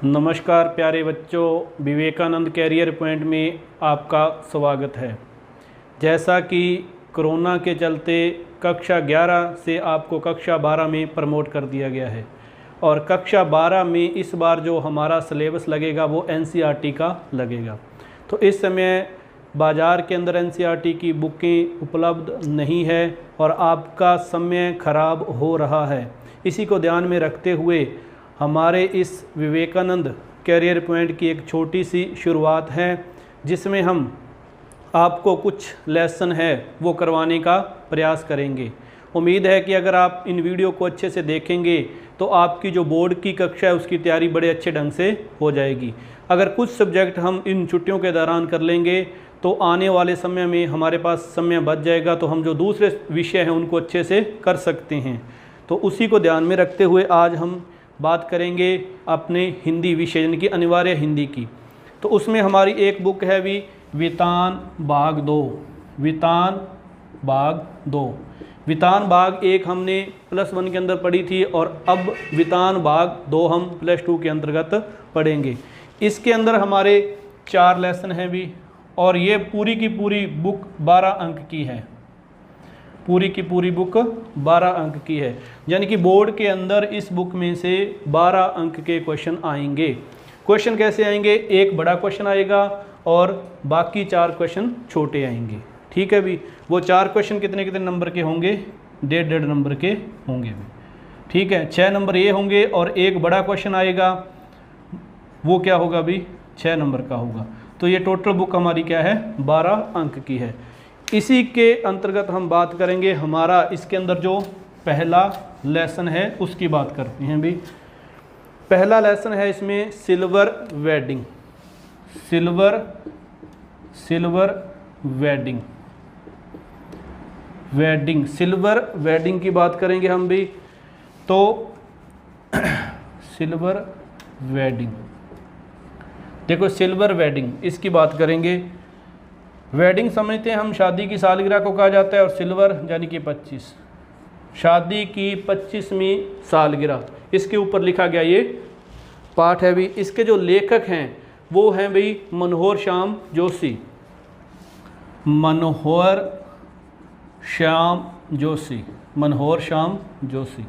नमस्कार प्यारे बच्चों, विवेकानंद कैरियर पॉइंट में आपका स्वागत है। जैसा कि कोरोना के चलते कक्षा 11 से आपको कक्षा 12 में प्रमोट कर दिया गया है और कक्षा 12 में इस बार जो हमारा सिलेबस लगेगा वो एनसीईआरटी का लगेगा। तो इस समय बाज़ार के अंदर एनसीईआरटी की बुकें उपलब्ध नहीं है और आपका समय ख़राब हो रहा है। इसी को ध्यान में रखते हुए हमारे इस विवेकानंद कैरियर पॉइंट की एक छोटी सी शुरुआत है, जिसमें हम आपको कुछ लेसन है वो करवाने का प्रयास करेंगे। उम्मीद है कि अगर आप इन वीडियो को अच्छे से देखेंगे तो आपकी जो बोर्ड की कक्षा है उसकी तैयारी बड़े अच्छे ढंग से हो जाएगी। अगर कुछ सब्जेक्ट हम इन छुट्टियों के दौरान कर लेंगे तो आने वाले समय में हमारे पास समय बच जाएगा, तो हम जो दूसरे विषय हैं उनको अच्छे से कर सकते हैं। तो उसी को ध्यान में रखते हुए आज हम बात करेंगे अपने हिंदी विषय यानी कि अनिवार्य हिंदी की। तो उसमें हमारी एक बुक है भी वितान भाग 2। वितान भाग 2, वितान भाग 1 हमने +1 के अंदर पढ़ी थी और अब वितान भाग 2 हम +2 के अंतर्गत पढ़ेंगे। इसके अंदर हमारे 4 लेसन हैं भी और ये पूरी की पूरी बुक 12 अंक की है। पूरी की पूरी बुक 12 अंक की है, यानी कि बोर्ड के अंदर इस बुक में से 12 अंक के क्वेश्चन आएंगे। क्वेश्चन कैसे आएंगे? एक बड़ा क्वेश्चन आएगा और बाकी 4 क्वेश्चन छोटे आएंगे। ठीक है भी। वो 4 क्वेश्चन कितने कितने नंबर के होंगे? 1.5 नंबर के होंगे भी। ठीक है, 6 नंबर ये होंगे और एक बड़ा क्वेश्चन आएगा, वो क्या होगा भी? 6 नंबर का होगा। तो ये टोटल बुक हमारी क्या है? 12 अंक की है। इसी के अंतर्गत हम बात करेंगे। हमारा इसके अंदर जो पहला लेसन है उसकी बात करते हैं भी। पहला लेसन है इसमें silver wedding. Silver wedding silver wedding की बात करेंगे हम भी। तो सिल्वर वेडिंग, देखो सिल्वर वेडिंग इसकी बात करेंगे। वेडिंग समझते हैं हम शादी की सालगिरह को कहा जाता है और सिल्वर यानी कि 25, शादी की 25वीं सालगिरह, इसके ऊपर लिखा गया ये पाठ है भी। इसके जो लेखक हैं वो हैं भाई मनोहर श्याम जोशी। मनोहर श्याम जोशी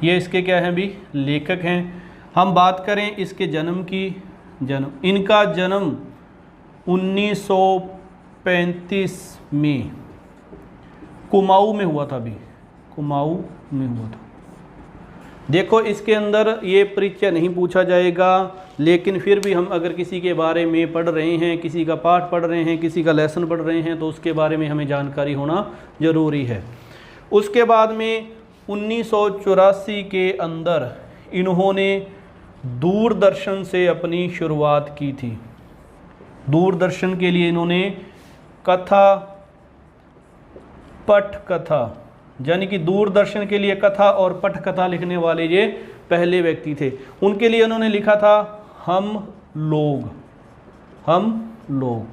ये इसके क्या हैं भी? लेखक हैं। हम बात करें इसके जन्म की, इनका जन्म 1935 में कुमाऊं में हुआ था भी। कुमाऊं में हुआ था। देखो इसके अंदर ये परिचय नहीं पूछा जाएगा, लेकिन फिर भी हम अगर किसी के बारे में पढ़ रहे हैं, किसी का पाठ पढ़ रहे हैं, किसी का लेसन पढ़ रहे हैं, तो उसके बारे में हमें जानकारी होना ज़रूरी है। उसके बाद में 1984 के अंदर इन्होंने दूरदर्शन से अपनी शुरुआत की थी। दूरदर्शन के लिए इन्होंने पटकथा यानी कि दूरदर्शन के लिए कथा और पटकथा लिखने वाले ये पहले व्यक्ति थे। उनके लिए उन्होंने लिखा था हम लोग।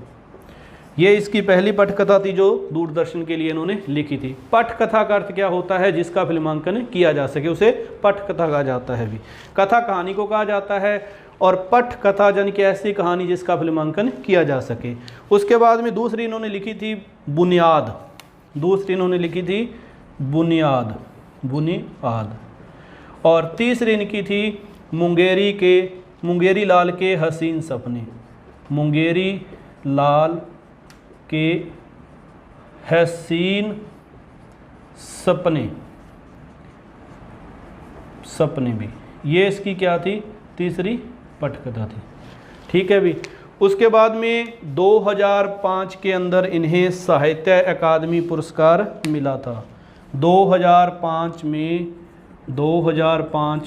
ये इसकी पहली पटकथा थी जो दूरदर्शन के लिए इन्होंने लिखी थी। पटकथा का अर्थ क्या होता है? जिसका फिल्मांकन किया जा सके उसे पटकथा कहा जाता है भी। कथा कहानी को कहा जाता है और पटकथा यानी कि ऐसी कहानी जिसका फिल्मांकन किया जा सके। उसके बाद में दूसरी इन्होंने लिखी थी बुनियाद। बुनियाद। और तीसरी इनकी थी मुंगेरी लाल के हसीन सपने। मुंगेरी लाल के हसीन सपने भी ये इसकी क्या थी? तीसरी पटकथा थी। ठीक है भी। उसके बाद में 2005 के अंदर इन्हें साहित्य अकादमी पुरस्कार मिला था। 2005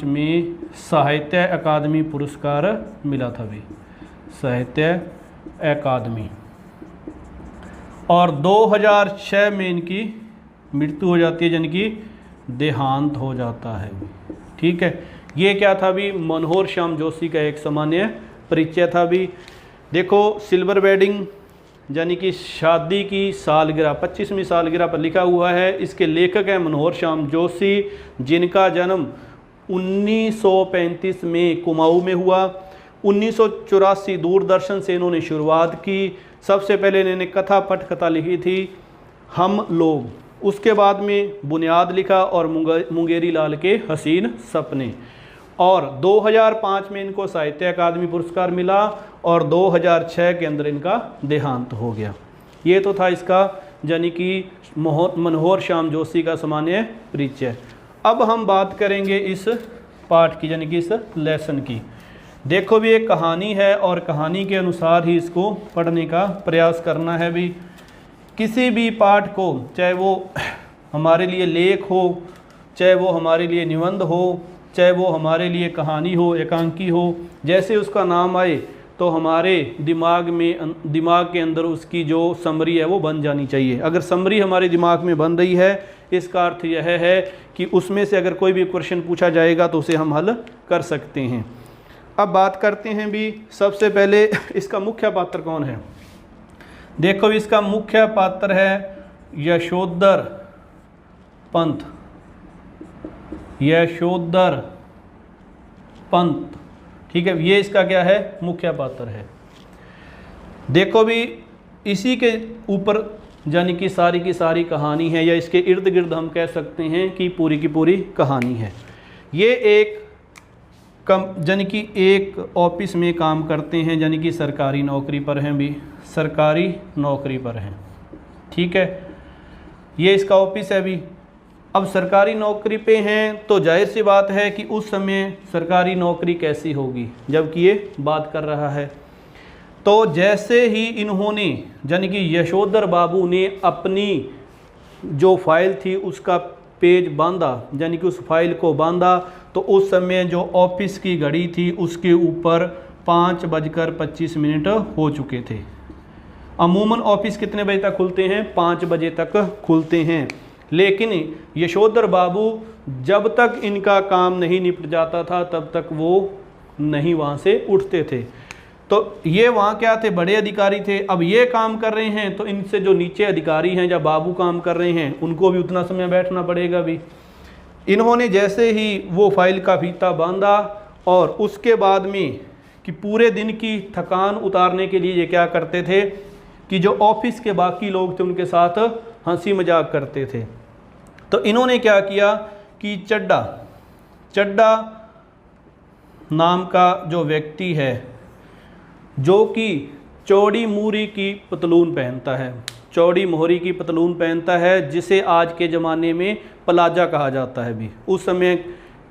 में साहित्य अकादमी पुरस्कार मिला था भी, साहित्य अकादमी। और 2006 में इनकी मृत्यु हो जाती है, यानी कि देहांत हो जाता है। ठीक है, ये क्या था भी? मनोहर श्याम जोशी का एक सामान्य परिचय था भी। देखो सिल्वर वेडिंग यानी कि शादी की सालगिरह 25वीं सालगिरह पर लिखा हुआ है। इसके लेखक हैं मनोहर श्याम जोशी, जिनका जन्म 1935 में कुमाऊं में हुआ। 1984 दूरदर्शन से इन्होंने शुरुआत की। सबसे पहले इन्होंने कथा पटकथा लिखी थी हम लोग, उसके बाद में बुनियाद लिखा और मुंगेरी लाल के हसीन सपने, और 2005 में इनको साहित्य अकादमी पुरस्कार मिला और 2006 के अंदर इनका देहांत हो गया। ये तो था इसका यानी कि मनोहर श्याम जोशी का सामान्य परिचय। अब हम बात करेंगे इस पाठ की यानी कि इस लेसन की। देखो भी एक कहानी है और कहानी के अनुसार ही इसको पढ़ने का प्रयास करना है भी। किसी भी पाठ को, चाहे वो हमारे लिए लेख हो, चाहे वो हमारे लिए निबंध हो, चाहे वो हमारे लिए कहानी हो, एकांकी हो, जैसे उसका नाम आए तो हमारे दिमाग के अंदर उसकी जो समरी है वो बन जानी चाहिए। अगर समरी हमारे दिमाग में बन रही है, इसका अर्थ यह है कि उसमें से अगर कोई भी क्वेश्चन पूछा जाएगा तो उसे हम हल कर सकते हैं। अब बात करते हैं भी, सबसे पहले इसका मुख्य पात्र कौन है। देखो इसका मुख्य पात्र है यशोधर पंत। यशोधर पंत, ठीक है, ये इसका क्या है, मुख्य पात्र है। देखो भी इसी के ऊपर यानी कि सारी की सारी कहानी है, या इसके इर्द गिर्द हम कह सकते हैं कि पूरी की पूरी कहानी है। ये एक यानी कि एक ऑफिस में काम करते हैं, यानी कि सरकारी नौकरी पर हैं भी, सरकारी नौकरी पर हैं, ठीक है। ये इसका ऑफिस है भी। अब सरकारी नौकरी पे हैं तो जाहिर सी बात है कि उस समय सरकारी नौकरी कैसी होगी, जबकि ये बात कर रहा है। तो जैसे ही इन्होंने यानी कि यशोधर बाबू ने अपनी जो फाइल थी उसका पेज बांधा, यानी कि उस फाइल को बांधा, तो उस समय जो ऑफिस की घड़ी थी उसके ऊपर 5:25 हो चुके थे। अमूमन ऑफिस कितने बजे तक खुलते हैं, 5 बजे तक खुलते हैं। लेकिन यशोधर बाबू जब तक इनका काम नहीं निपट जाता था तब तक वो नहीं वहाँ से उठते थे। तो ये वहाँ क्या थे, बड़े अधिकारी थे। अब ये काम कर रहे हैं तो इनसे जो नीचे अधिकारी हैं या बाबू काम कर रहे हैं उनको भी उतना समय बैठना पड़ेगा भी। इन्होंने जैसे ही वो फाइल का फीता बांधा और उसके बाद में कि पूरे दिन की थकान उतारने के लिए ये क्या करते थे कि जो ऑफिस के बाकी लोग थे उनके साथ हंसी मजाक करते थे। तो इन्होंने क्या किया कि चड्डा नाम का जो व्यक्ति है जो कि चौड़ी मोहरी की पतलून पहनता है, चौड़ी मोहरी की पतलून पहनता है, जिसे आज के ज़माने में प्लाजा कहा जाता है भी। उस समय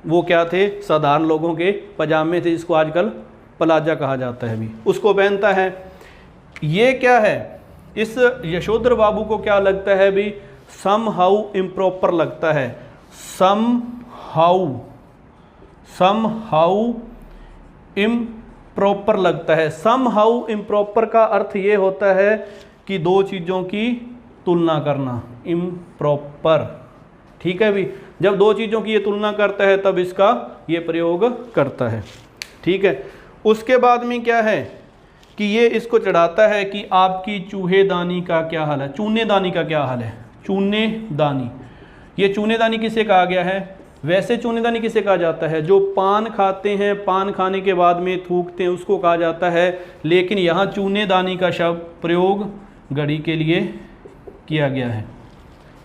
वो क्या थे, साधारण लोगों के पजामे थे जिसको आजकल प्लाजा कहा जाता है भी, उसको पहनता है। ये क्या है, इस यशोधर बाबू को क्या लगता है भी, सम हाउ इम्प्रॉपर लगता है। सम हाउ इम्प्रॉपर लगता है। सम हाउ इम्प्रॉपर का अर्थ ये होता है कि दो चीज़ों की तुलना करना, इम्प्रॉपर, ठीक है भी। जब दो चीज़ों की ये तुलना करता है तब इसका ये प्रयोग करता है, ठीक है। उसके बाद में क्या है कि ये इसको चढ़ाता है कि आपकी चूहेदानी का क्या हाल है, चूनेदानी का क्या हाल है। चूनेदानी, ये चूनेदानी किसे कहा गया है, वैसे चूनेदानी किसे कहा जाता है, जो पान खाते हैं, पान खाने के बाद में थूकते हैं उसको कहा जाता है। लेकिन यहाँ चूनेदानी का शब्द प्रयोग घड़ी के लिए किया गया है,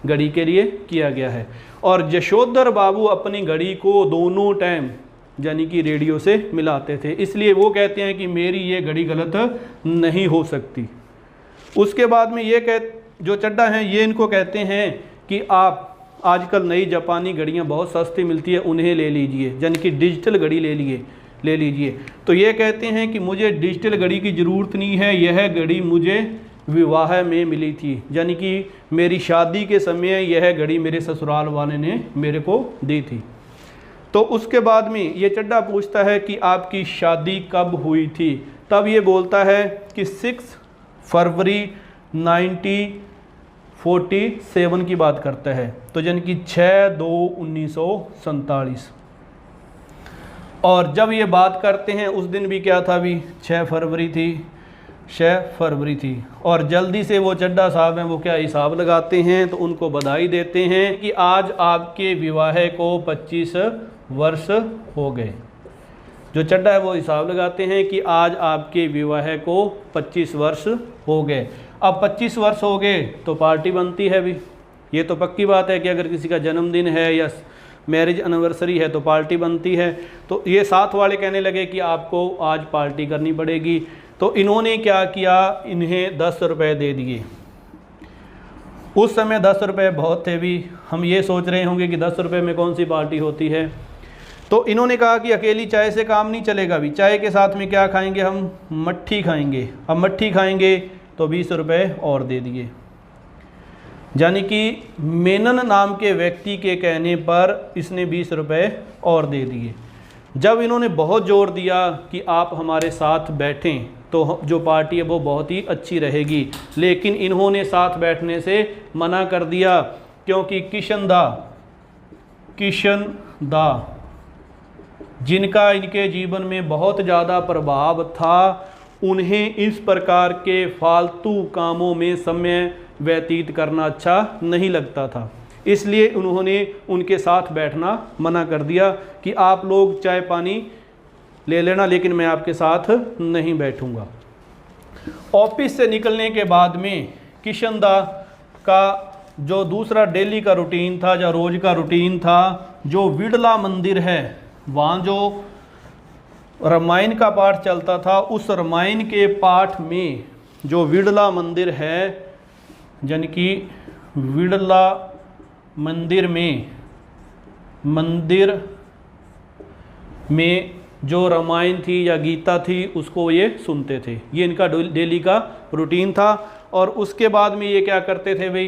घड़ी के लिए किया गया है। और यशोधर बाबू अपनी घड़ी को दोनों टाइम यानी कि रेडियो से मिलाते थे, इसलिए वो कहते हैं कि मेरी ये घड़ी गलत नहीं हो सकती। उसके बाद में ये जो चड्डा हैं ये इनको कहते हैं कि आप आजकल नई जापानी घड़ियाँ बहुत सस्ती मिलती है, उन्हें ले लीजिए, यानी कि डिजिटल घड़ी ले लीजिए। तो ये कहते हैं कि मुझे डिजिटल घड़ी की ज़रूरत नहीं है, यह घड़ी मुझे विवाह में मिली थी, यानी कि मेरी शादी के समय यह घड़ी मेरे ससुराल वाले ने मेरे को दी थी। तो उसके बाद में ये चड्डा पूछता है कि आपकी शादी कब हुई थी, तब ये बोलता है कि 6 फरवरी 1947 की बात करता है, तो यानी कि 6/2/1947। और जब ये बात करते हैं उस दिन भी क्या था भी, 6 फरवरी थी। और जल्दी से वो चड्डा साहब हैं वो क्या हिसाब लगाते हैं, तो उनको बधाई देते हैं कि आज आपके विवाह को 25 वर्ष हो गए। जो चड्ढा है वो हिसाब लगाते हैं कि आज आपके विवाह को 25 वर्ष हो गए। अब 25 वर्ष हो गए तो पार्टी बनती है भी, ये तो पक्की बात है कि अगर किसी का जन्मदिन है या मैरिज एनिवर्सरी है तो पार्टी बनती है। तो ये साथ वाले कहने लगे कि आपको आज पार्टी करनी पड़ेगी। तो इन्होंने क्या किया, इन्हें 10 रुपये दे दिए। उस समय 10 रुपये बहुत थे भी, हम ये सोच रहे होंगे कि 10 रुपये में कौन सी पार्टी होती है। तो इन्होंने कहा कि अकेली चाय से काम नहीं चलेगा भी, चाय के साथ में क्या खाएंगे, हम मट्ठी खाएंगे। अब मट्ठी खाएंगे तो 20 रुपये और दे दिए। यानी कि मेनन नाम के व्यक्ति के कहने पर इसने 20 रुपये और दे दिए। जब इन्होंने बहुत जोर दिया कि आप हमारे साथ बैठें तो जो पार्टी है वो बहुत ही अच्छी रहेगी, लेकिन इन्होंने साथ बैठने से मना कर दिया, क्योंकि किशन दा जिनका इनके जीवन में बहुत ज़्यादा प्रभाव था, उन्हें इस प्रकार के फालतू कामों में समय व्यतीत करना अच्छा नहीं लगता था। इसलिए उन्होंने उनके साथ बैठना मना कर दिया कि आप लोग चाय पानी ले लेना, लेकिन मैं आपके साथ नहीं बैठूंगा। ऑफिस से निकलने के बाद में किशन दा का जो दूसरा डेली का रूटीन था या रोज़ का रूटीन था, जो विड़ला मंदिर है वहाँ जो रामायण का पाठ चलता था, उस रामायण के पाठ में जो विड़ला मंदिर है, यानी कि विड़ला मंदिर में जो रामायण थी या गीता थी उसको ये सुनते थे। ये इनका डेली का रूटीन था। और उसके बाद में ये क्या करते थे भाई,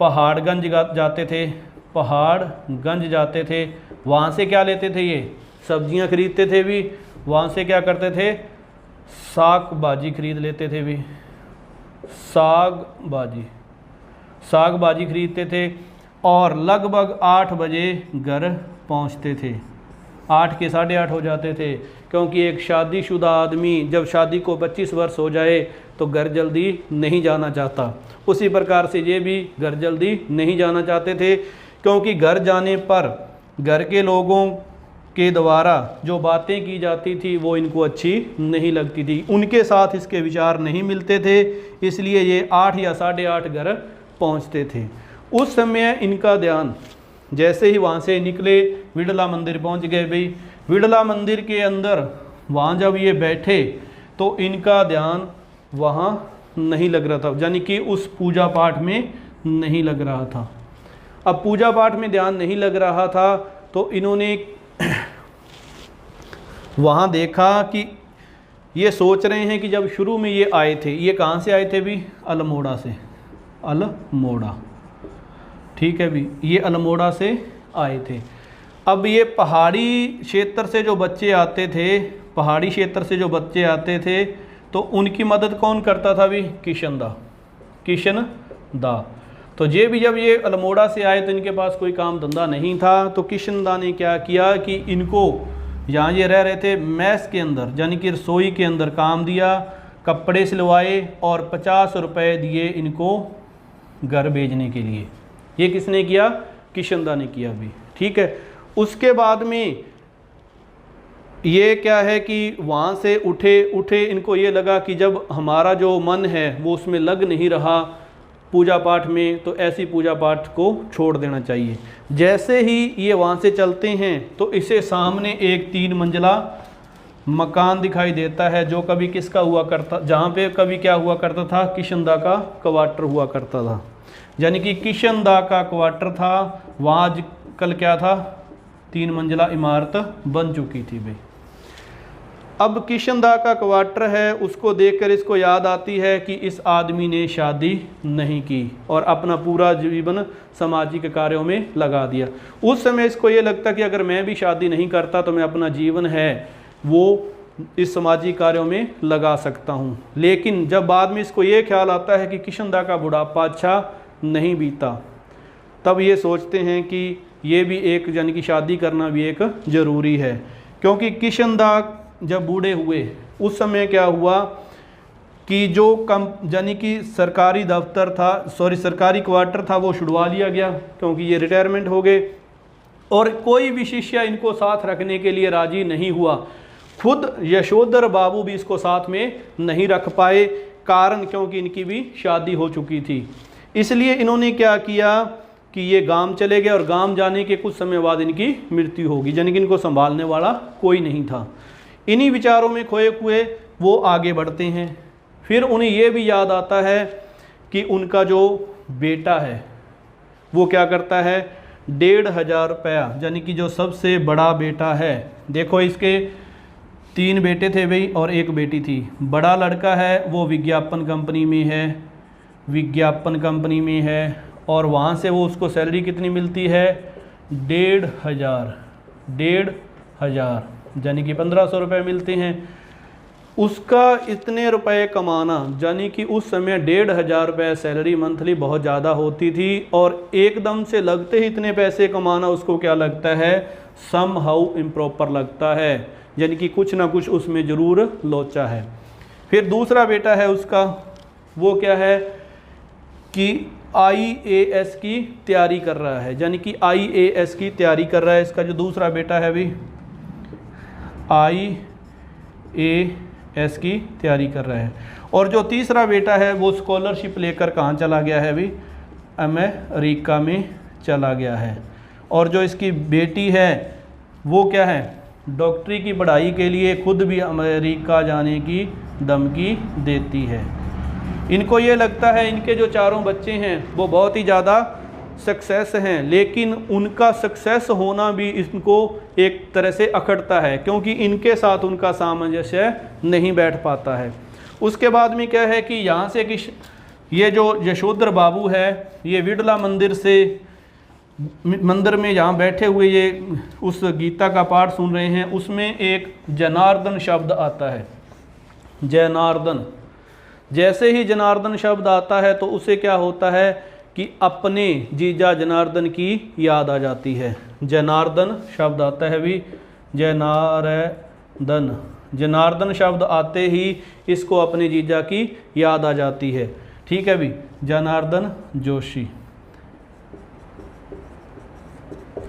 पहाड़गंज जाते थे। वहाँ से क्या लेते थे, ये सब्जियाँ खरीदते थे भी। वहाँ से क्या करते थे, साग भाजी खरीद लेते थे भी, साग भाजी खरीदते थे। और लगभग 8 बजे घर पहुँचते थे। 8 के 8:30 हो जाते थे, क्योंकि एक शादीशुदा आदमी जब शादी को 25 वर्ष हो जाए तो घर जल्दी नहीं जाना चाहता। उसी प्रकार से ये भी घर जल्दी नहीं जाना चाहते थे, क्योंकि घर जाने पर घर के लोगों के द्वारा जो बातें की जाती थी वो इनको अच्छी नहीं लगती थी। उनके साथ इसके विचार नहीं मिलते थे, इसलिए ये 8 या 8:30 घर पहुंचते थे। उस समय इनका ध्यान, जैसे ही वहाँ से निकले विड़ला मंदिर पहुँच गए भाई, विड़ला मंदिर के अंदर वहाँ जब ये बैठे तो इनका ध्यान वहाँ नहीं लग रहा था, यानी कि उस पूजा पाठ में नहीं लग रहा था। अब पूजा पाठ में ध्यान नहीं लग रहा था तो इन्होंने वहाँ देखा कि ये सोच रहे हैं कि जब शुरू में ये आए थे, ये कहाँ से आए थे भी, अल्मोड़ा से, अल्मोड़ा, ठीक है भी, ये अल्मोड़ा से आए थे। अब ये पहाड़ी क्षेत्र से जो बच्चे आते थे तो उनकी मदद कौन करता था भी, किशन दा। तो ये भी जब ये अल्मोड़ा से आए तो इनके पास कोई काम धंधा नहीं था, तो किशन दा ने क्या किया कि इनको यहाँ ये रह रहे थे मैस के अंदर, यानी कि रसोई के अंदर काम दिया, कपड़े सिलवाए और 50 रुपये दिए इनको घर भेजने के लिए। ये किसने किया, किशन दा ने किया भी, ठीक है। उसके बाद में ये क्या है कि वहाँ से उठे इनको ये लगा कि जब हमारा जो मन है वो उसमें लग नहीं रहा पूजा पाठ में, तो ऐसी पूजा पाठ को छोड़ देना चाहिए। जैसे ही ये वहाँ से चलते हैं तो इसे सामने एक 3 मंजिला मकान दिखाई देता है, जो कभी किसका हुआ करता, जहाँ पे कभी क्या हुआ करता था, किशन दा का क्वार्टर हुआ करता था, यानी कि किशन दा का क्वार्टर था। वहाँ आजकल क्या था, 3 मंजिला इमारत बन चुकी थी भाई। अब किशन दा का क्वार्टर है, उसको देखकर इसको याद आती है कि इस आदमी ने शादी नहीं की और अपना पूरा जीवन सामाजिक कार्यों में लगा दिया। उस समय इसको ये लगता कि अगर मैं भी शादी नहीं करता तो मैं अपना जीवन है वो इस सामाजिक कार्यों में लगा सकता हूँ। लेकिन जब बाद में इसको ये ख्याल आता है कि किशन दा का बुढ़ापा अच्छा नहीं बीता, तब ये सोचते हैं कि ये भी एक, यानी कि शादी करना भी एक ज़रूरी है। क्योंकि किशन दा जब बूढ़े हुए उस समय क्या हुआ कि जो यानी कि सरकारी दफ्तर था, सरकारी क्वार्टर था, वो छुड़वा लिया गया क्योंकि ये रिटायरमेंट हो गए। और कोई भी शिष्य इनको साथ रखने के लिए राजी नहीं हुआ। खुद यशोधर बाबू भी इसको साथ में नहीं रख पाए, कारण क्योंकि इनकी भी शादी हो चुकी थी। इसलिए इन्होंने क्या किया कि ये गांव चले गए, और गांव जाने के कुछ समय बाद इनकी मृत्यु होगी, यानी कि इनको संभालने वाला कोई नहीं था। इन्हीं विचारों में खोए हुए वो आगे बढ़ते हैं। फिर उन्हें ये भी याद आता है कि उनका जो बेटा है वो क्या करता है, 1500 रुपया, यानी कि जो सबसे बड़ा बेटा है, देखो इसके 3 बेटे थे भाई और 1 बेटी थी। बड़ा लड़का है वो विज्ञापन कंपनी में है, विज्ञापन कंपनी में है, और वहाँ से वो उसको सैलरी कितनी मिलती है, 1500, यानी कि 1500 रुपये मिलते हैं। उसका इतने रुपए कमाना, यानी कि उस समय 1500 रुपये सैलरी मंथली बहुत ज़्यादा होती थी, और एकदम से लगते ही इतने पैसे कमाना उसको क्या लगता है, सम हाउ इम्प्रॉपर लगता है, यानी कि कुछ ना कुछ उसमें ज़रूर लोचा है। फिर दूसरा बेटा है उसका, वो क्या है कि IAS की तैयारी कर रहा है, यानी कि IAS की तैयारी कर रहा है। इसका जो दूसरा बेटा है अभी IAS की तैयारी कर रहा है। और जो तीसरा बेटा है वो स्कॉलरशिप लेकर कहाँ चला गया है अभी, अमेरिका में चला गया है। और जो इसकी बेटी है वो क्या है, डॉक्टरी की पढ़ाई के लिए खुद भी अमेरिका जाने की धमकी देती है। इनको ये लगता है इनके जो चारों बच्चे हैं वो बहुत ही ज़्यादा सक्सेस हैं, लेकिन उनका सक्सेस होना भी इनको एक तरह से अखड़ता है, क्योंकि इनके साथ उनका सामंजस्य नहीं बैठ पाता है। उसके बाद में क्या है कि यहाँ से कि ये जो यशोधर बाबू है ये विड़ला मंदिर में जहाँ बैठे हुए ये उस गीता का पाठ सुन रहे हैं, उसमें एक जनार्दन शब्द आता है, जनार्दन। जैसे ही जनार्दन शब्द आता है तो उसे क्या होता है कि अपने जीजा जनार्दन की याद आ जाती है। जनार्दन शब्द आता है भी, जनार्दन, जनार्दन शब्द आते ही इसको अपने जीजा की याद आ जाती है। ठीक है भी, जनार्दन जोशी।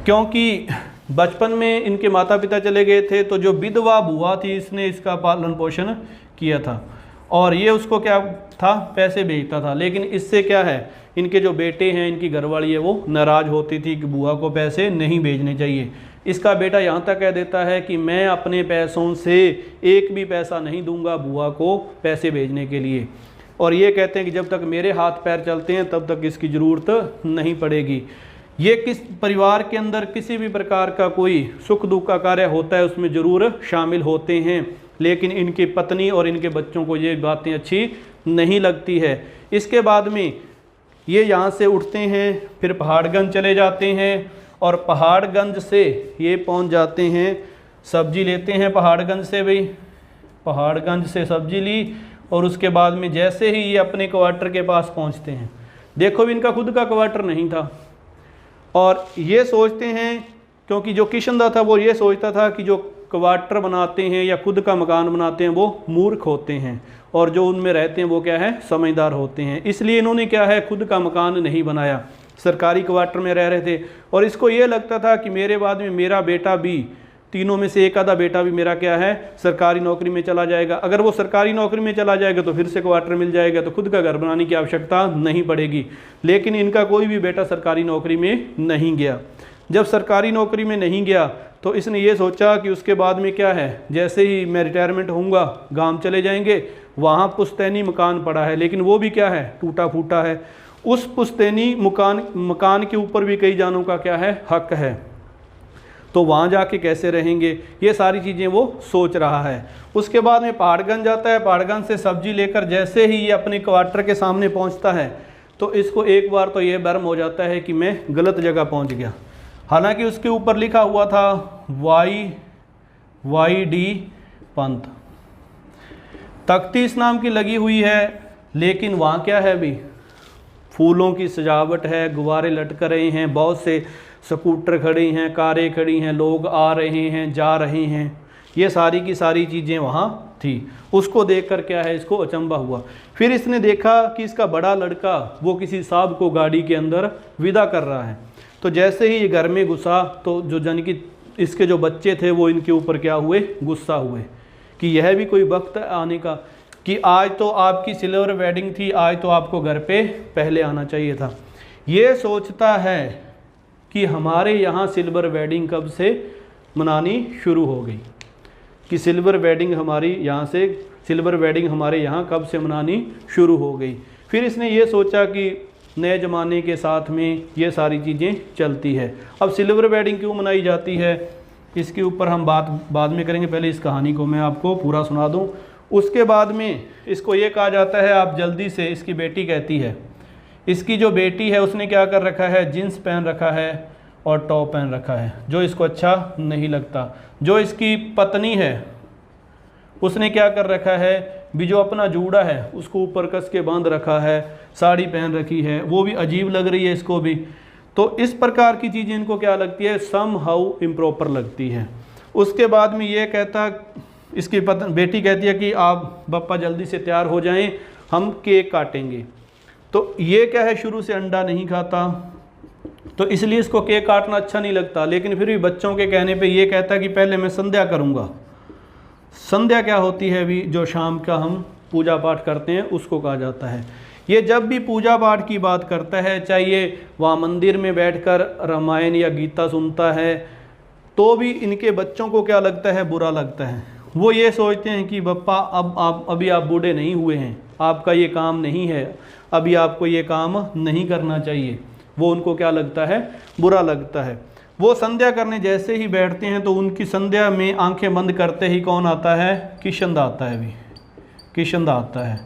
क्योंकि बचपन में इनके माता पिता चले गए थे, तो जो विधवा बुआ थी इसने इसका पालन पोषण किया था, और ये उसको क्या था, पैसे भेजता था। लेकिन इससे क्या है, इनके जो बेटे हैं, इनकी घरवाली है, वो नाराज़ होती थी कि बुआ को पैसे नहीं भेजने चाहिए। इसका बेटा यहाँ तक कह देता है कि मैं अपने पैसों से एक भी पैसा नहीं दूंगा बुआ को पैसे भेजने के लिए, और ये कहते हैं कि जब तक मेरे हाथ पैर चलते हैं तब तक इसकी ज़रूरत नहीं पड़ेगी। ये किस परिवार के अंदर किसी भी प्रकार का कोई सुख दुख का कार्य होता है उसमें ज़रूर शामिल होते हैं, लेकिन इनकी पत्नी और इनके बच्चों को ये बातें अच्छी नहीं लगती है। इसके बाद में ये यहाँ से उठते हैं, फिर पहाड़गंज चले जाते हैं, और पहाड़गंज से ये पहुँच जाते हैं, सब्जी लेते हैं पहाड़गंज से भाई, पहाड़गंज से सब्जी ली, और उसके बाद में जैसे ही ये अपने क्वार्टर के पास पहुँचते हैं, देखो भी इनका खुद का क्वार्टर नहीं था, और ये सोचते हैं, क्योंकि जो किशनदा था वो ये सोचता था कि जो क्वार्टर बनाते हैं या खुद का मकान बनाते हैं वो मूर्ख होते हैं, और जो उनमें रहते हैं वो क्या है, समझदार होते हैं। इसलिए इन्होंने क्या है, खुद का मकान नहीं बनाया, सरकारी क्वार्टर में रह रहे थे। और इसको ये लगता था कि मेरे बाद में मेरा बेटा भी, तीनों में से एक आधा बेटा भी मेरा क्या है, सरकारी नौकरी में चला जाएगा। अगर वो सरकारी नौकरी में चला जाएगा तो फिर से क्वार्टर मिल जाएगा, तो खुद का घर बनाने की आवश्यकता नहीं पड़ेगी। लेकिन इनका कोई भी बेटा सरकारी नौकरी में नहीं गया। जब सरकारी नौकरी में नहीं गया तो इसने ये सोचा कि उसके बाद में क्या है, जैसे ही मैं रिटायरमेंट होऊंगा गांव चले जाएंगे, वहाँ पुश्तैनी मकान पड़ा है, लेकिन वो भी क्या है, टूटा फूटा है। उस पुश्तैनी मकान के ऊपर भी कई जानों का क्या है, हक है, तो वहाँ जाके कैसे रहेंगे, ये सारी चीज़ें वो सोच रहा है। उसके बाद में पहाड़गंज जाता है, पहाड़गंज से सब्जी लेकर जैसे ही ये अपने क्वार्टर के सामने पहुँचता है तो इसको एक बार तो ये भ्रम हो जाता है कि मैं गलत जगह पहुँच गया। हालांकि उसके ऊपर लिखा हुआ था YD पंथ, तख्ती इस नाम की लगी हुई है, लेकिन वहाँ क्या है भी, फूलों की सजावट है, गुब्बारे लटक रहे हैं, बहुत से स्कूटर खड़े हैं, कारें खड़ी हैं, लोग आ रहे हैं जा रहे हैं, ये सारी की सारी चीज़ें वहाँ थी। उसको देखकर क्या है, इसको अचंभा हुआ। फिर इसने देखा कि इसका बड़ा लड़का वो किसी साहब को गाड़ी के अंदर विदा कर रहा है, तो जैसे ही ये घर में घुसा तो जो जन की इसके जो बच्चे थे वो इनके ऊपर क्या हुए, गुस्सा हुए कि यह भी कोई वक्त है आने का, कि आज तो आपकी सिल्वर वेडिंग थी, आज तो आपको घर पे पहले आना चाहिए था। ये सोचता है कि हमारे यहाँ सिल्वर वेडिंग कब से मनानी शुरू हो गई, कि सिल्वर वेडिंग हमारे यहाँ कब से मनानी शुरू हो गई। फिर इसने ये सोचा कि नए ज़माने के साथ में ये सारी चीज़ें चलती है। अब सिल्वर वेडिंग क्यों मनाई जाती है इसके ऊपर हम बात बाद में करेंगे, पहले इस कहानी को मैं आपको पूरा सुना दूं। उसके बाद में इसको ये कहा जाता है, आप जल्दी से, इसकी बेटी कहती है, इसकी जो बेटी है उसने क्या कर रखा है, जीन्स पहन रखा है और टॉप पहन रखा है जो इसको अच्छा नहीं लगता। जो इसकी पत्नी है उसने क्या कर रखा है, भी जो अपना जूड़ा है उसको ऊपर कस के बांध रखा है, साड़ी पहन रखी है, वो भी अजीब लग रही है इसको भी। तो इस प्रकार की चीज़ें इनको क्या लगती है, सम हाउ इम्प्रॉपर लगती है। उसके बाद में ये कहता, इसकी बेटी कहती है कि आप बप्पा जल्दी से तैयार हो जाएं, हम केक काटेंगे। तो ये क्या है, शुरू से अंडा नहीं खाता तो इसलिए इसको केक काटना अच्छा नहीं लगता, लेकिन फिर भी बच्चों के कहने पे ये कहता है कि पहले मैं संध्या करूँगा। संध्या क्या होती है, भी जो शाम का हम पूजा पाठ करते हैं उसको कहा जाता है। ये जब भी पूजा पाठ की बात करता है, चाहे ये वहाँ मंदिर में बैठकर रामायण या गीता सुनता है, तो भी इनके बच्चों को क्या लगता है, बुरा लगता है। वो ये सोचते हैं कि बप्पा अभी आप बूढ़े नहीं हुए हैं, आपका ये काम नहीं है, अभी आपको ये काम नहीं करना चाहिए। वो उनको क्या लगता है, बुरा लगता है। वो संध्या करने जैसे ही बैठते हैं तो उनकी संध्या में आंखें बंद करते ही कौन आता है, किशनदा आता है, भी किशनदा आता है।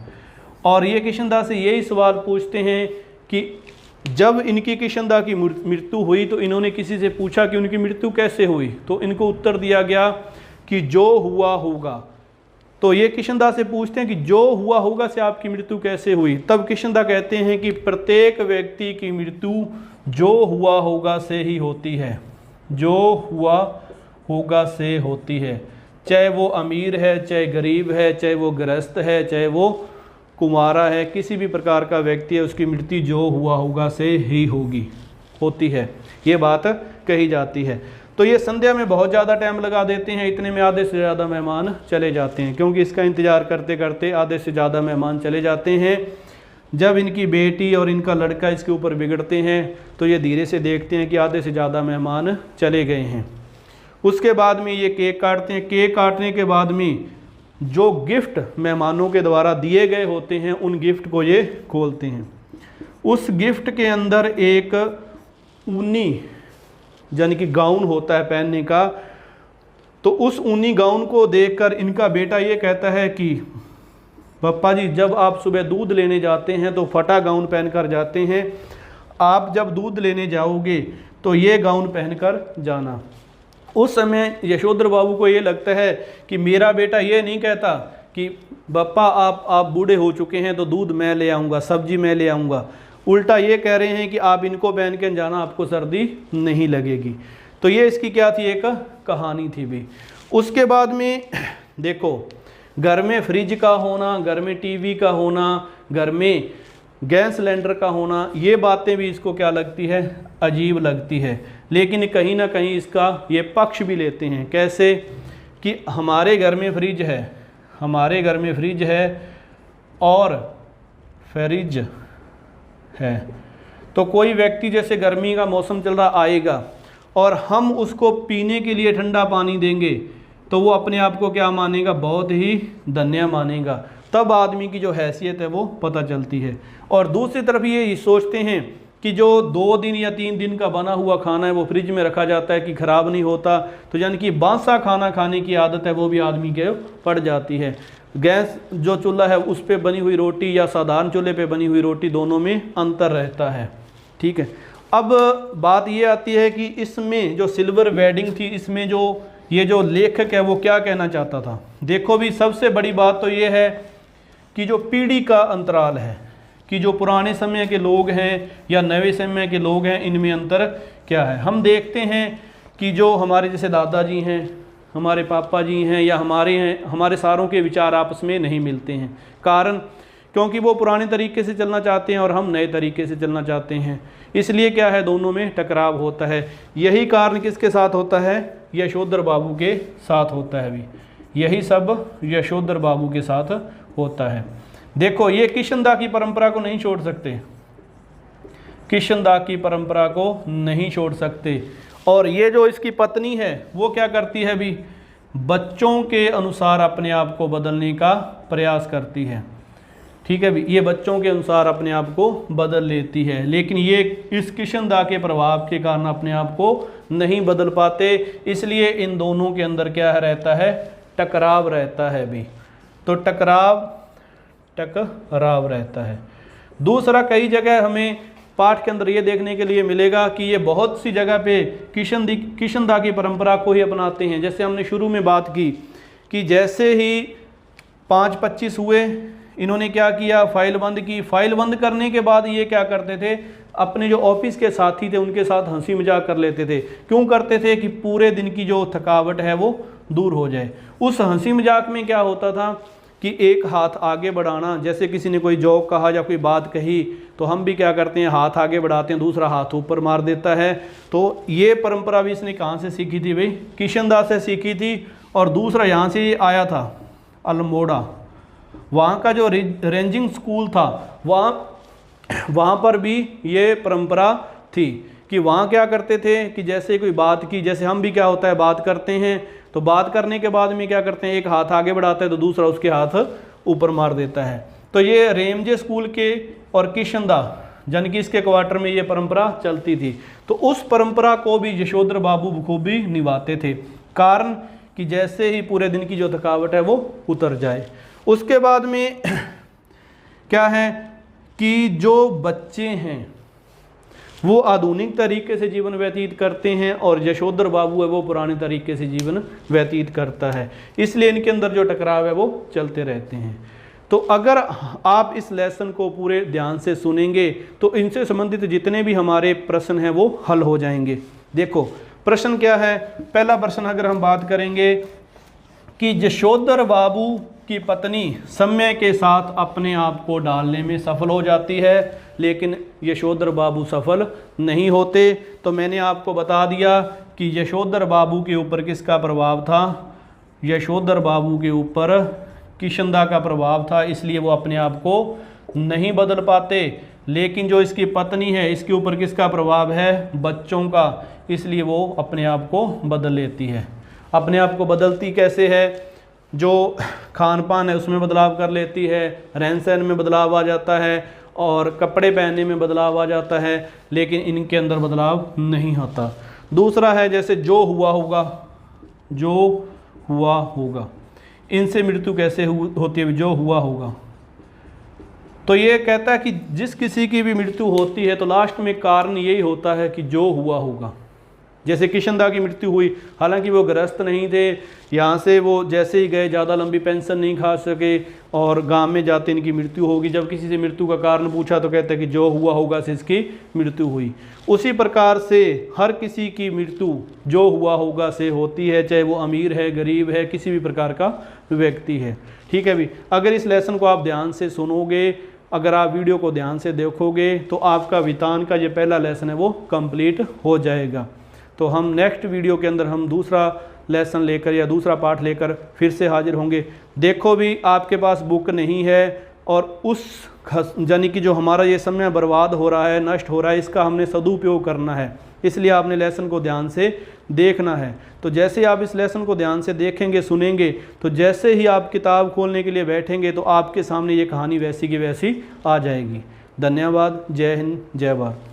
और ये किशनदा से यही सवाल पूछते हैं कि जब इनकी किशनदा की मृत्यु हुई तो इन्होंने किसी से पूछा कि उनकी मृत्यु कैसे हुई, तो इनको उत्तर दिया गया कि जो हुआ होगा। तो ये किशनदा से पूछते हैं कि जो हुआ होगा से आपकी मृत्यु कैसे हुई। तब किशनदा कहते हैं कि प्रत्येक व्यक्ति की मृत्यु जो हुआ होगा से ही होती है, जो हुआ होगा से होती है। चाहे वो अमीर है, चाहे गरीब है, चाहे वो गृहस्थ है, चाहे वो कुमारा है, किसी भी प्रकार का व्यक्ति है, उसकी मृत्यु जो हुआ होगा से ही होती है। ये बात कही जाती है। तो ये संध्या में बहुत ज़्यादा टाइम लगा देते हैं, इतने में आधे से ज़्यादा मेहमान चले जाते हैं, क्योंकि इसका इंतज़ार करते करते आधे से ज़्यादा मेहमान चले जाते हैं। जब इनकी बेटी और इनका लड़का इसके ऊपर बिगड़ते हैं तो ये धीरे से देखते हैं कि आधे से ज़्यादा मेहमान चले गए हैं। उसके बाद में ये केक काटते हैं। केक काटने के बाद में जो गिफ्ट मेहमानों के द्वारा दिए गए होते हैं उन गिफ्ट को ये खोलते हैं। उस गिफ्ट के अंदर एक ऊनी यानी कि गाउन होता है पहनने का। तो उस ऊनी गाउन को देखकर इनका बेटा ये कहता है कि पप्पा जी, जब आप सुबह दूध लेने जाते हैं तो फटा गाउन पहनकर जाते हैं, आप जब दूध लेने जाओगे तो ये गाउन पहनकर जाना। उस समय यशोधर बाबू को ये लगता है कि मेरा बेटा ये नहीं कहता कि बप्पा आप बूढ़े हो चुके हैं तो दूध मैं ले आऊँगा, सब्जी मैं ले आऊँगा। उल्टा ये कह रहे हैं कि आप इनको पहन के जाना, आपको सर्दी नहीं लगेगी। तो ये इसकी क्या थी, एक कहानी थी भी। उसके बाद में देखो, घर में फ्रिज का होना, घर में टीवी का होना, घर में गैस सिलेंडर का होना, ये बातें भी इसको क्या लगती है, अजीब लगती है। लेकिन कहीं ना कहीं इसका ये पक्ष भी लेते हैं। कैसे कि हमारे घर में फ्रिज है, हमारे घर में फ्रिज है और फ्रिज है, तो कोई व्यक्ति जैसे गर्मी का मौसम चल रहा आएगा और हम उसको पीने के लिए ठंडा पानी देंगे तो वो अपने आप को क्या मानेगा, बहुत ही धन्य मानेगा। तब आदमी की जो हैसियत है वो पता चलती है। और दूसरी तरफ ये सोचते हैं कि जो 2 दिन या 3 दिन का बना हुआ खाना है वो फ्रिज में रखा जाता है कि ख़राब नहीं होता, तो यानी कि बासा खाना खाने की आदत है वो भी आदमी के पड़ जाती है। गैस जो चूल्हा है उस पर बनी हुई रोटी या साधारण चूल्हे पे बनी हुई रोटी, दोनों में अंतर रहता है। ठीक है, अब बात ये आती है कि इसमें जो सिल्वर वेडिंग थी, इसमें जो ये जो लेखक है वो क्या कहना चाहता था। देखो भी, सबसे बड़ी बात तो ये है कि जो पीढ़ी का अंतराल है, कि जो पुराने समय के लोग हैं या नए समय के लोग हैं, इनमें अंतर क्या है। हम देखते हैं कि जो हमारे जैसे दादाजी हैं, हमारे पापा जी हैं या हमारे हैं, हमारे सारों के विचार आपस में नहीं मिलते हैं। कारण क्योंकि वो पुराने तरीके से चलना चाहते हैं और हम नए तरीके से चलना चाहते हैं, इसलिए क्या है, दोनों में टकराव होता है। यही कारण किसके साथ होता है, यशोधर बाबू के साथ होता है भी, यही सब यशोधर बाबू के साथ होता है। देखो ये किशनदा की परंपरा को नहीं छोड़ सकते, किशनदा की परंपरा को नहीं छोड़ सकते। और ये जो इसकी पत्नी है वो क्या करती है भी, बच्चों के अनुसार अपने आप को बदलने का प्रयास करती है। ठीक है भी, ये बच्चों के अनुसार अपने आप को बदल लेती है, लेकिन ये इस किशनदा के प्रभाव के कारण अपने आप को नहीं बदल पाते, इसलिए इन दोनों के अंदर क्या रहता है, टकराव रहता है भी। तो टकराव रहता है। दूसरा, कई जगह हमें पाठ के अंदर ये देखने के लिए मिलेगा कि ये बहुत सी जगह पे किशनदा की परंपरा को ही अपनाते हैं। जैसे हमने शुरू में बात की कि जैसे ही 5-25 हुए, इन्होंने क्या किया, फाइल बंद की। फाइल बंद करने के बाद ये क्या करते थे, अपने जो ऑफिस के साथी थे उनके साथ हंसी मजाक कर लेते थे। क्यों करते थे, कि पूरे दिन की जो थकावट है वो दूर हो जाए। उस हंसी मजाक में क्या होता था कि एक हाथ आगे बढ़ाना, जैसे किसी ने कोई जोक कहा या कोई बात कही तो हम भी क्या करते हैं, हाथ आगे बढ़ाते हैं, दूसरा हाथ ऊपर मार देता है। तो ये परंपरा भी इसने कहाँ से सीखी थी भाई, किशनदा से सीखी थी। और दूसरा यहाँ से आया था अल्मोड़ा, वहाँ का जो रेंजिंग स्कूल था वहाँ पर भी ये परंपरा थी कि वहाँ क्या करते थे कि जैसे कोई बात की, जैसे हम भी क्या होता है बात करते हैं, तो बात करने के बाद में क्या करते हैं, एक हाथ आगे बढ़ाता है तो दूसरा उसके हाथ ऊपर मार देता है। तो ये रेमजे स्कूल के और किशनदा यानी कि इसके क्वार्टर में ये परंपरा चलती थी। तो उस परंपरा को भी यशोधर बाबू बखूबी निभाते थे, कारण कि जैसे ही पूरे दिन की जो थकावट है वो उतर जाए। उसके बाद में क्या है कि जो बच्चे हैं वो आधुनिक तरीके से जीवन व्यतीत करते हैं और यशोधर बाबू है वो पुराने तरीके से जीवन व्यतीत करता है, इसलिए इनके अंदर जो टकराव है वो चलते रहते हैं। तो अगर आप इस लेसन को पूरे ध्यान से सुनेंगे तो इनसे संबंधित जितने भी हमारे प्रश्न हैं वो हल हो जाएंगे। देखो प्रश्न क्या है, पहला प्रश्न अगर हम बात करेंगे कि यशोधर बाबू की पत्नी समय के साथ अपने आप को डालने में सफल हो जाती है, लेकिन यशोधर बाबू सफल नहीं होते। तो मैंने आपको बता दिया कि यशोधर बाबू के ऊपर किसका प्रभाव था, यशोधर बाबू के ऊपर किशनदा का प्रभाव था, इसलिए वो अपने आप को नहीं बदल पाते। लेकिन जो इसकी पत्नी है इसके ऊपर किसका प्रभाव है, बच्चों का, इसलिए वो अपने आप को बदल लेती है। अपने आप को बदलती कैसे है, जो खान पान है उसमें बदलाव कर लेती है, रहन सहन में बदलाव आ जाता है और कपड़े पहनने में बदलाव आ जाता है, लेकिन इनके अंदर बदलाव नहीं होता। दूसरा है जैसे जो हुआ होगा, इनसे मृत्यु कैसे होती है, जो हुआ होगा। तो ये कहता है कि जिस किसी की भी मृत्यु होती है तो लास्ट में कारण यही होता है कि जो हुआ होगा। जैसे किशनदा की मृत्यु हुई, हालांकि वो ग्रस्त नहीं थे, यहाँ से वो जैसे ही गए ज़्यादा लंबी पेंशन नहीं खा सके और गांव में जाते इनकी मृत्यु होगी। जब किसी से मृत्यु का कारण पूछा तो कहते हैं कि जो हुआ होगा से इसकी मृत्यु हुई। उसी प्रकार से हर किसी की मृत्यु जो हुआ होगा से होती है, चाहे वो अमीर है, गरीब है, किसी भी प्रकार का व्यक्ति है। ठीक है भी, अगर इस लेसन को आप ध्यान से सुनोगे, अगर आप वीडियो को ध्यान से देखोगे तो आपका वितान का ये पहला लेसन है वो कंप्लीट हो जाएगा। तो हम नेक्स्ट वीडियो के अंदर हम दूसरा लेसन लेकर या दूसरा पाठ लेकर फिर से हाजिर होंगे। देखो भी आपके पास बुक नहीं है और उस यानी कि जो हमारा ये समय बर्बाद हो रहा है, नष्ट हो रहा है, इसका हमने सदुपयोग करना है, इसलिए आपने लेसन को ध्यान से देखना है। तो जैसे आप इस लेसन को ध्यान से देखेंगे, सुनेंगे, तो जैसे ही आप किताब खोलने के लिए बैठेंगे तो आपके सामने ये कहानी वैसी की वैसी आ जाएगी। धन्यवाद। जय हिंद, जय भारत।